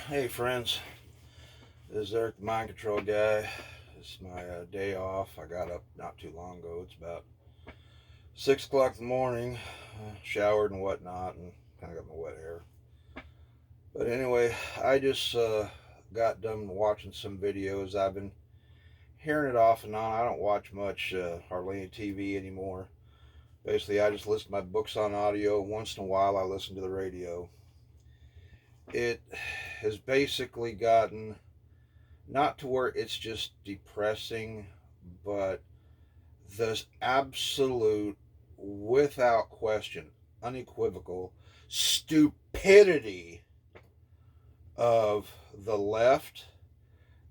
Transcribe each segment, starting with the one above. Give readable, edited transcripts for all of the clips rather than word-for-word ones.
Hey friends, this is Eric the Mind Control guy. It's my day off. I got up not too long ago. It's about 6 o'clock in the morning, showered and whatnot, and kind of got my wet hair. But anyway, I just got done watching some videos. I've been hearing it off and on. I don't watch much, hardly any TV anymore. Basically, I just listen to my books on audio. Once in a while, I listen to the radio. It has basically gotten not to where it's just depressing, but the absolute, without question, unequivocal stupidity of the left,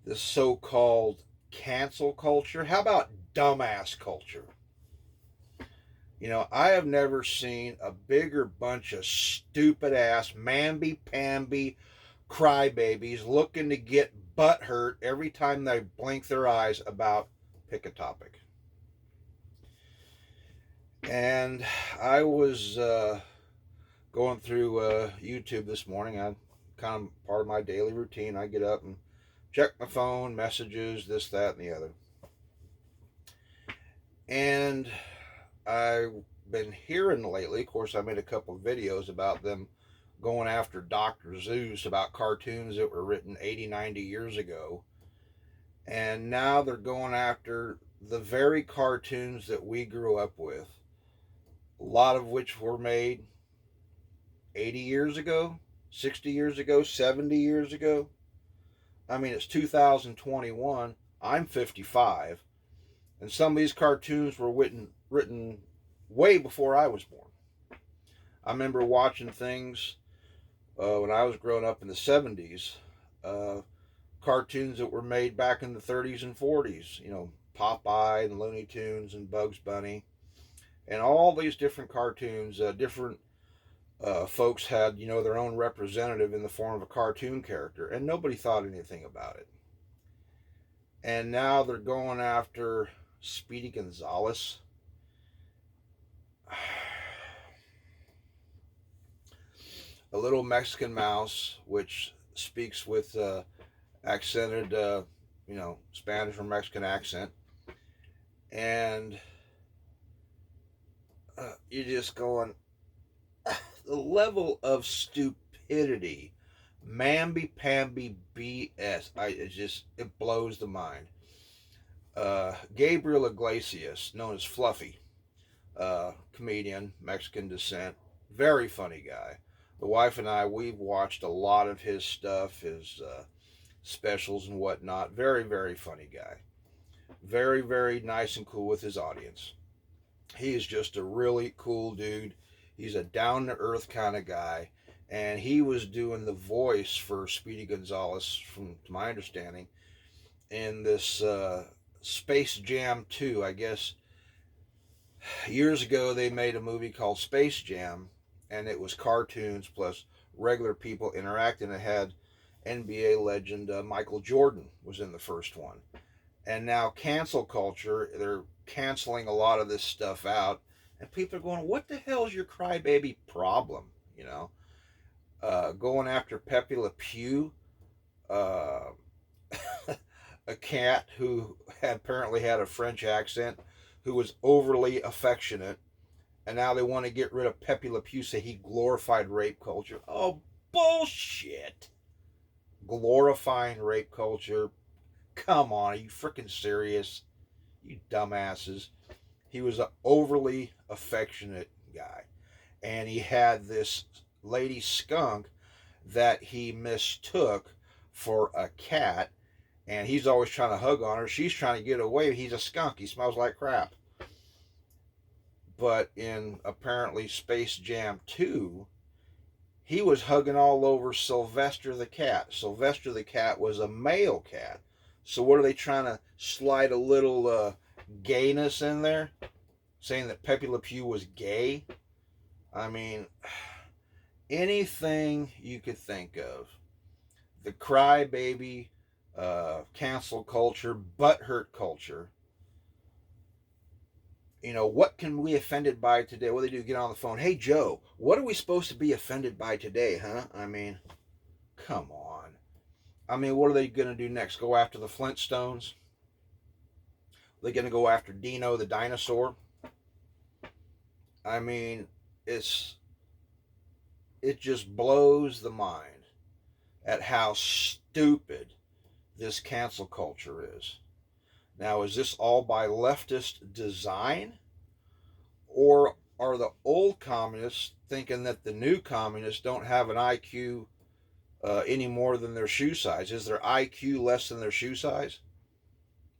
the so called cancel culture. How about dumbass culture? I have never seen a bigger bunch of stupid ass, mamby pamby crybabies looking to get butt hurt every time they blink their eyes about pick a topic. And I was going through YouTube this morning. I kind of part of my daily routine. I get up and check my phone, messages, this, that, and the other. And I've been hearing lately, of course, I made a couple of videos about them going after Dr. Zeus about cartoons that were written 80, 90 years ago. And now they're going after the very cartoons that we grew up with, a lot of which were made 80 years ago, 60 years ago, 70 years ago. I mean, it's 2021. I'm 55. And some of these cartoons were written way before I was born. I remember watching things when I was growing up in the 70s, cartoons that were made back in the 30s and 40s, Popeye and Looney Tunes and Bugs Bunny, and all these different cartoons, different folks had, their own representative in the form of a cartoon character, and nobody thought anything about it. And now they're going after Speedy Gonzales. A little Mexican mouse, which speaks with accented, Spanish or Mexican accent. And you're just going, the level of stupidity, mamby-pamby BS, it blows the mind. Gabriel Iglesias, known as Fluffy, comedian, Mexican descent, very funny guy. The wife and I, we've watched a lot of his stuff, his specials and whatnot. Very, very funny guy. Very, very nice and cool with his audience. He is just a really cool dude. He's a down-to-earth kind of guy. And he was doing the voice for Speedy Gonzales, from to my understanding, in this Space Jam 2. I guess years ago they made a movie called Space Jam, and it was cartoons plus regular people interacting. It had NBA legend Michael Jordan was in the first one. And now cancel culture, they're canceling a lot of this stuff out, and people are going, what the hell is your crybaby problem? Going after Pepe Le Pew, uh, a cat who apparently had a French accent, who was overly affectionate, and now they want to get rid of Pepe Le Pew, say he glorified rape culture. Oh, bullshit. Glorifying rape culture. Come on, are you freaking serious? You dumbasses. He was an overly affectionate guy. And he had this lady skunk that he mistook for a cat. And he's always trying to hug on her. She's trying to get away. He's a skunk. He smells like crap. But in apparently Space Jam 2, he was hugging all over Sylvester the cat. Sylvester the cat was a male cat. So what are they trying to slide a little gayness in there? Saying that Pepe Le Pew was gay? I mean, anything you could think of. The crybaby, cancel culture, butthurt culture. What can we be offended by today? What do they do? Get on the phone. Hey, Joe, what are we supposed to be offended by today, huh? I mean, come on. I mean, what are they going to do next? Go after the Flintstones? Are they going to go after Dino the dinosaur? I mean, it's it just blows the mind at how stupid this cancel culture is. Now, is this all by leftist design? Or are the old communists thinking that the new communists don't have an IQ any more than their shoe size? Is their IQ less than their shoe size?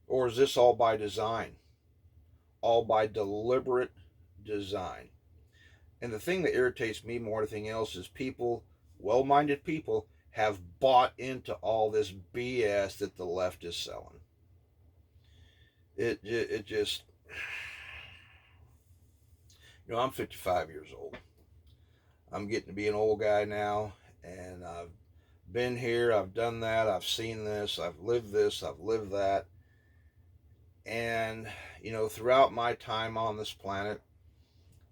Or is this all by design? All by deliberate design. And the thing that irritates me more than anything else is people, well minded people, have bought into all this BS that the left is selling. It just, I'm 55 years old. I'm getting to be an old guy now, and I've been here, I've done that, I've seen this, I've lived that. And, throughout my time on this planet,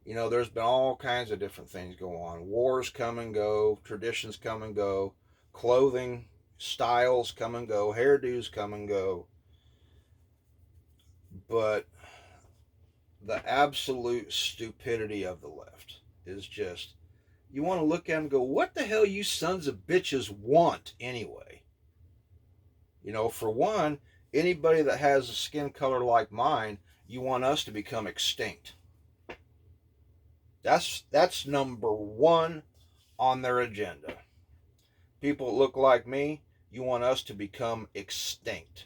there's been all kinds of different things go on. Wars come and go, traditions come and go, clothing styles come and go, hairdos come and go. But the absolute stupidity of the left is just, you want to look at them and go, what the hell you sons of bitches want anyway? For one, anybody that has a skin color like mine, you want us to become extinct. That's number one on their agenda. People that look like me, you want us to become extinct.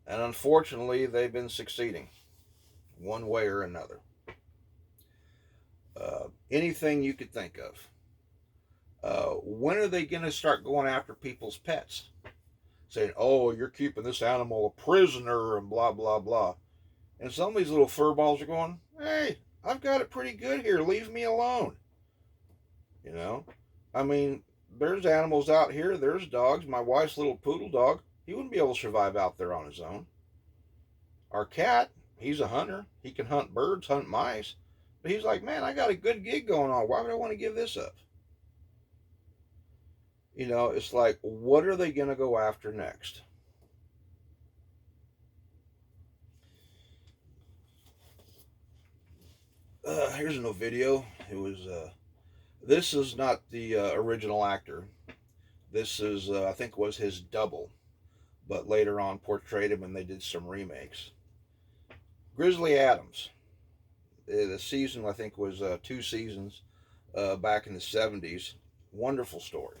And unfortunately, they've been succeeding one way or another. Anything you could think of. When are they going to start going after people's pets? Saying, oh, you're keeping this animal a prisoner and blah, blah, blah. And some of these little furballs are going, hey, I've got it pretty good here. Leave me alone. I mean, there's animals out here. There's dogs. My wife's little poodle dog, he wouldn't be able to survive out there on his own. Our cat, he's a hunter. He can hunt birds, hunt mice. But he's like, man, I got a good gig going on. Why would I want to give this up? It's like, what are they going to go after next? Here's a new video. It was, this is not the original actor. This is, I think, was his double, but later on portrayed him and they did some remakes. Grizzly Adams. The season, I think, was 2 seasons back in the 70s. Wonderful story.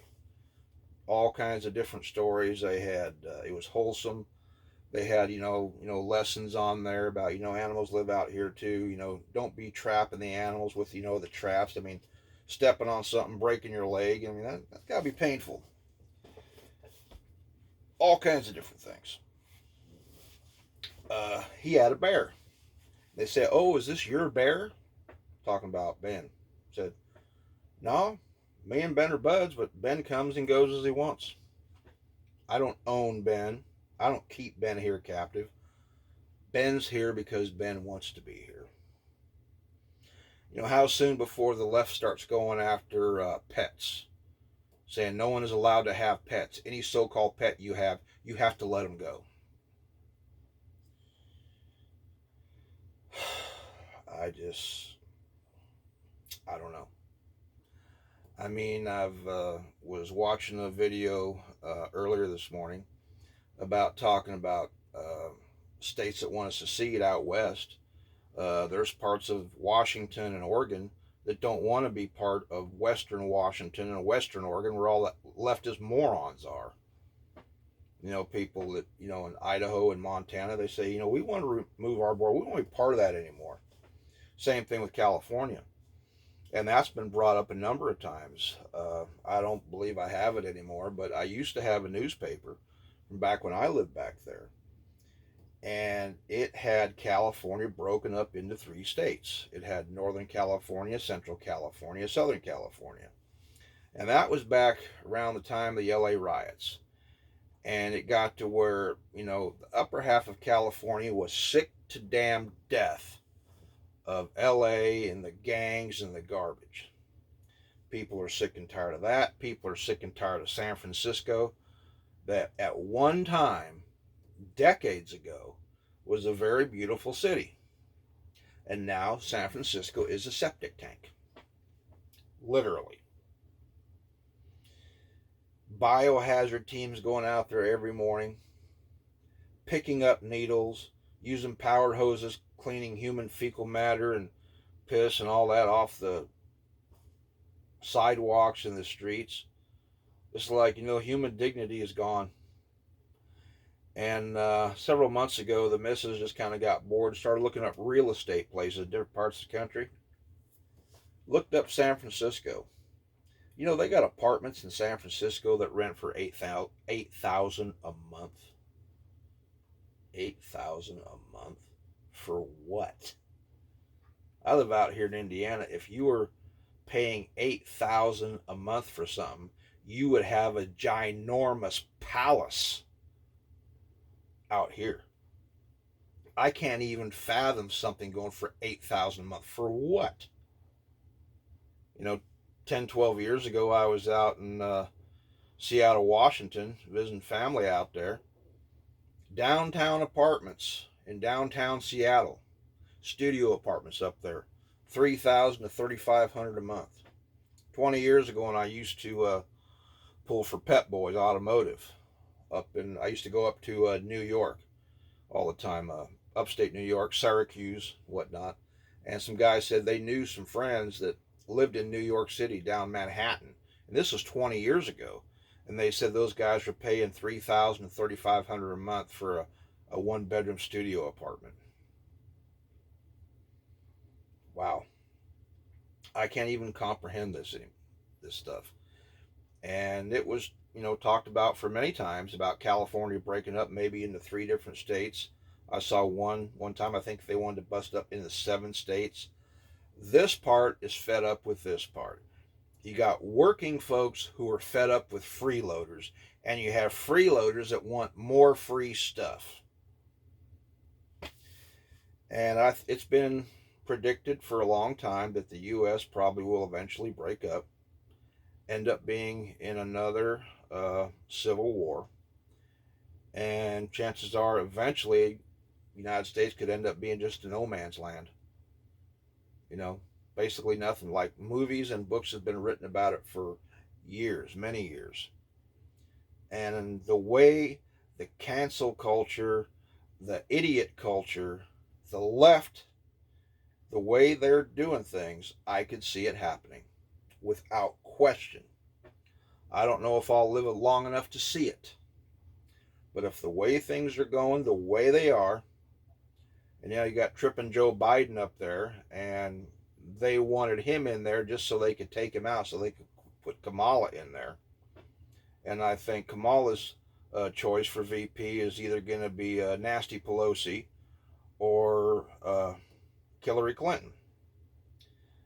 All kinds of different stories. They had, it was wholesome. They had, lessons on there about, animals live out here too. Don't be trapping the animals with, the traps. I mean, stepping on something, breaking your leg. I mean, that's got to be painful. All kinds of different things. He had a bear. They said, oh, is this your bear? Talking about Ben. Said, no, me and Ben are buds, but Ben comes and goes as he wants. I don't own Ben. I don't keep Ben here captive. Ben's here because Ben wants to be here. How soon before the left starts going after pets? Saying no one is allowed to have pets. Any so-called pet you have to let them go. I don't know. I mean, I've was watching a video earlier this morning about talking about states that want to secede out west. There's parts of Washington and Oregon that don't want to be part of Western Washington and Western Oregon, where all the leftist morons are. People that, in Idaho and Montana, they say, we want to remove our border. We don't want to be part of that anymore. Same thing with California. And that's been brought up a number of times. I don't believe I have it anymore, but I used to have a newspaper from back when I lived back there. And it had California broken up into 3 states. It had Northern California, Central California, Southern California. And that was back around the time of the LA riots. And it got to where, the upper half of California was sick to damn death of LA and the gangs and the garbage. People are sick and tired of that. People are sick and tired of San Francisco, that at one time, decades ago, was a very beautiful city. And now San Francisco is a septic tank. Literally. Biohazard teams going out there every morning, picking up needles, using power hoses, cleaning human fecal matter and piss and all that off the sidewalks and the streets. It's like, human dignity is gone. And several months ago, the missus just kind of got bored, started looking up real estate places in different parts of the country. Looked up San Francisco. They got apartments in San Francisco that rent for $8,000 a month. $8,000 a month for what? I live out here in Indiana. If you were paying $8,000 a month for something, you would have a ginormous palace out here. I can't even fathom something going for $8,000 a month. For what? 10, 12 years ago, I was out in Seattle, Washington, visiting family out there. Downtown apartments in downtown Seattle. Studio apartments up there. $3,000 to $3,500 a month. 20 years ago, when I used to pull for Pep Boys Automotive, I used to go up to New York all the time, upstate New York, Syracuse, whatnot. And some guys said they knew some friends that lived in New York City, down Manhattan. And this was 20 years ago. And they said those guys were paying $3,000 to $3,500 a month for a one-bedroom studio apartment. Wow. I can't even comprehend this stuff. And it was, talked about for many times about California breaking up maybe into 3 different states. I saw one time, I think they wanted to bust up into 7 states. This part is fed up with this part. You got working folks who are fed up with freeloaders, and you have freeloaders that want more free stuff. And it's been predicted for a long time that the U.S. probably will eventually break up, end up being in another civil war, and chances are eventually the United States could end up being just a no man's land. Basically nothing. Like, movies and books have been written about it for years, many years. And the way the cancel culture, the idiot culture, the left, the way they're doing things, I could see it happening without question. I don't know if I'll live long enough to see it. But if the way things are going, the way they are, and you got tripping Joe Biden up there, and they wanted him in there just so they could take him out, so they could put Kamala in there. And I think Kamala's choice for VP is either going to be Nasty Pelosi or Hillary Clinton.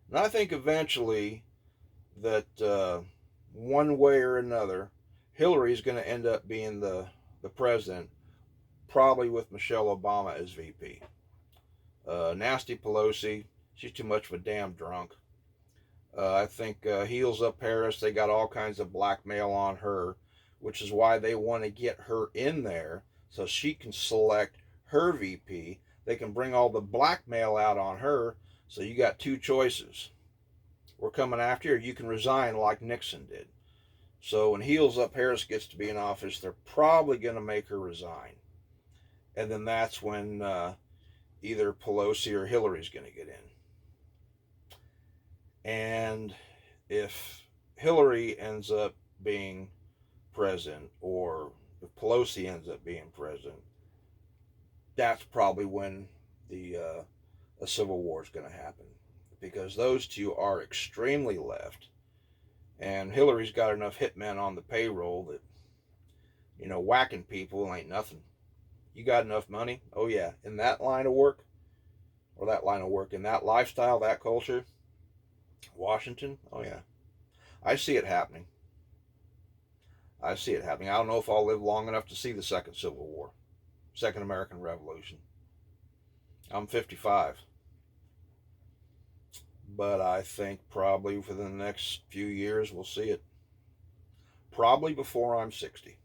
And I think eventually that one way or another, Hillary's going to end up being the president, probably with Michelle Obama as VP. Nasty Pelosi, she's too much of a damn drunk. I think Heels Up Harris, they got all kinds of blackmail on her, which is why they want to get her in there so she can select her VP. They can bring all the blackmail out on her, so you got 2 choices. We're coming after you, or you can resign like Nixon did. So when Heels Up Harris gets to be in office, they're probably going to make her resign. And then that's when either Pelosi or Hillary's going to get in. And if Hillary ends up being president, or if Pelosi ends up being president, that's probably when a civil war is going to happen. Because those two are extremely left. And Hillary's got enough hitmen on the payroll that, whacking people ain't nothing. You got enough money? Oh yeah. In that line of work, in that lifestyle, that culture, Washington, oh yeah. I see it happening. I don't know if I'll live long enough to see the second Civil War, Second American Revolution. I'm 55. But I think probably within the next few years we'll see it. Probably before I'm 60.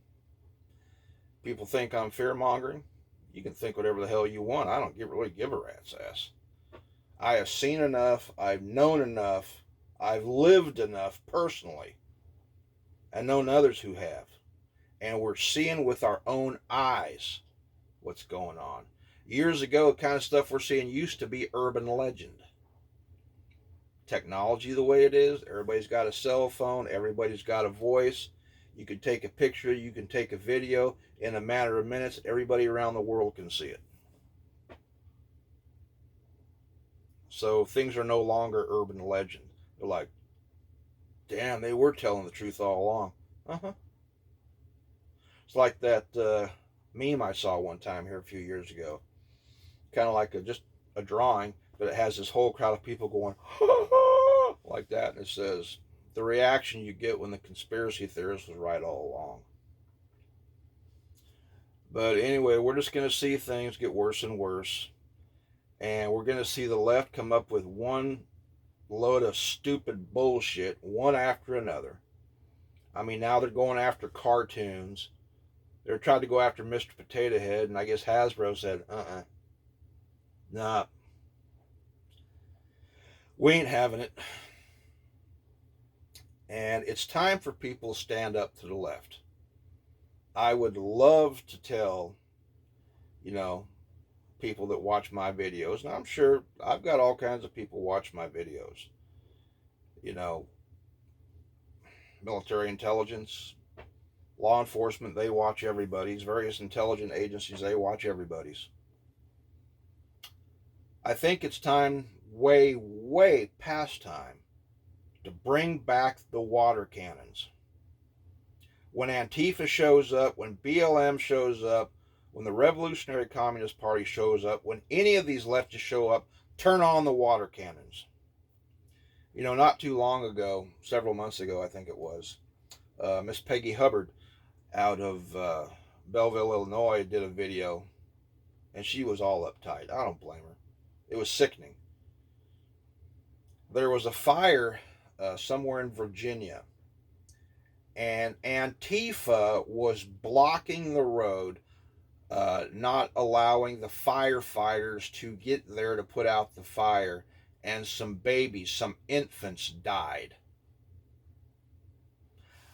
People think I'm fear mongering. You can think whatever the hell you want. I don't really give a rat's ass. I have seen enough. I've known enough. I've lived enough personally, and known others who have. And we're seeing with our own eyes what's going on. Years ago, the kind of stuff we're seeing used to be urban legend. Technology the way it is, everybody's got a cell phone, everybody's got a voice. You can take a picture, you can take a video. In a matter of minutes, everybody around the world can see it. So things are no longer urban legend. They're like, damn, they were telling the truth all along. Uh-huh. It's like that meme I saw one time here a few years ago. Kind of like just a drawing, but it has this whole crowd of people going, like that. And it says, the reaction you get when the conspiracy theorist was right all along. But anyway, we're just going to see things get worse and worse. And we're going to see the left come up with one load of stupid bullshit, one after another. I mean, now they're going after cartoons. They're trying to go after Mr. Potato Head, and I guess Hasbro said, nah, we ain't having it. And it's time for people to stand up to the left. I would love to tell, people that watch my videos, and I'm sure I've got all kinds of people watch my videos. Military intelligence, law enforcement, they watch everybody's. Various intelligence agencies, they watch everybody's. I think it's time, way, way past time, to bring back the water cannons. When Antifa shows up, when BLM shows up, when the Revolutionary Communist Party shows up, when any of these leftists show up, turn on the water cannons. Not too long ago, several months ago, I think it was, Miss Peggy Hubbard out of Belleville, Illinois, did a video, and she was all uptight. I don't blame her. It was sickening. There was a fire somewhere in Virginia, and Antifa was blocking the road, not allowing the firefighters to get there to put out the fire, and some babies, some infants died.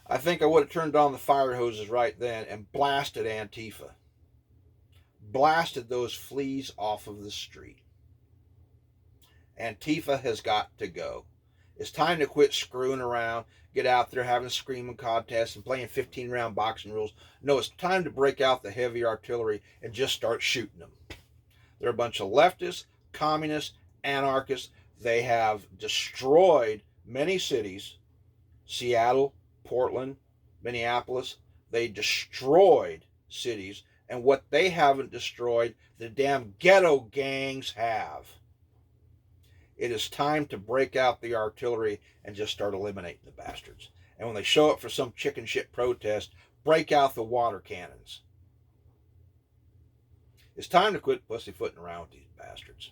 I think I would have turned on the fire hoses right then and blasted Antifa. Blasted those fleas off of the street. Antifa has got to go. It's time to quit screwing around, get out there having screaming contests and playing 15-round boxing rules. No, it's time to break out the heavy artillery and just start shooting them. They're a bunch of leftists, communists, anarchists. They have destroyed many cities, Seattle, Portland, Minneapolis. They destroyed cities, and what they haven't destroyed, the damn ghetto gangs have. It is time to break out the artillery and just start eliminating the bastards. And when they show up for some chicken shit protest, break out the water cannons. It's time to quit pussyfooting around with these bastards.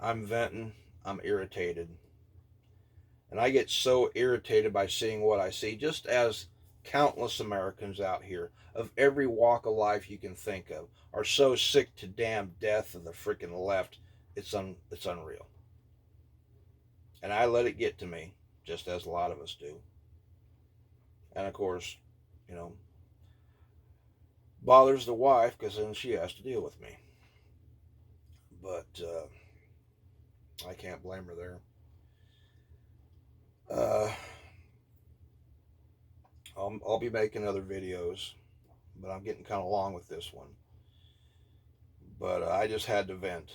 I'm venting. I'm irritated. And I get so irritated by seeing what I see, just as countless Americans out here of every walk of life you can think of are so sick to damn death of the freaking left. It's unreal. And I let it get to me, just as a lot of us do. And of course, bothers the wife, because then she has to deal with me. But I can't blame her there. I'll be making other videos, but I'm getting kind of long with this one. But I just had to vent.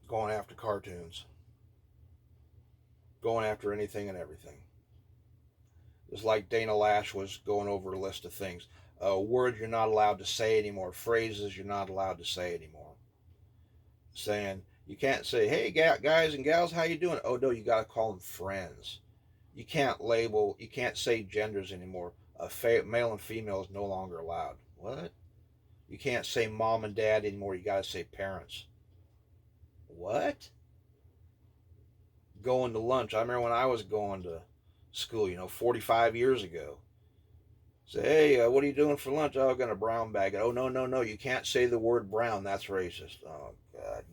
Going after cartoons. Going after anything and everything. It's like Dana Lash was going over a list of things. Words you're not allowed to say anymore. Phrases you're not allowed to say anymore. Saying, you can't say, hey, guys and gals, how you doing? Oh, no, you got to call them friends. You can't say genders anymore. Male and female is no longer allowed. What? You can't say mom and dad anymore. You got to say parents. What? Going to lunch. I remember when I was going to school, 45 years ago. Say, hey, what are you doing for lunch? Oh, I'm going to brown bag it. Oh, no, no, no. You can't say the word brown. That's racist. Oh, God.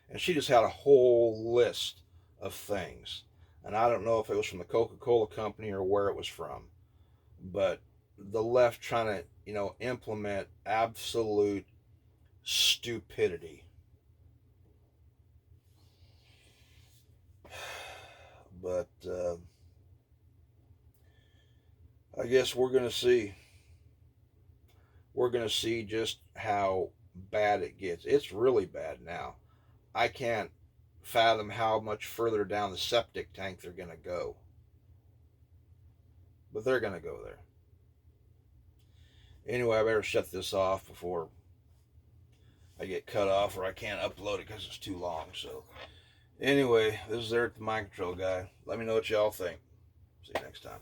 And she just had a whole list of things. And I don't know if it was from the Coca-Cola company or where it was from. But the left trying to, implement absolute stupidity. But I guess we're going to see. We're going to see just how bad it gets. It's really bad now. I can't fathom how much further down the septic tank they're going to go. But they're going to go there. Anyway, I better shut this off before I get cut off or I can't upload it because it's too long. So, anyway, this is Eric the Mind Control Guy. Let me know what y'all think. See you next time.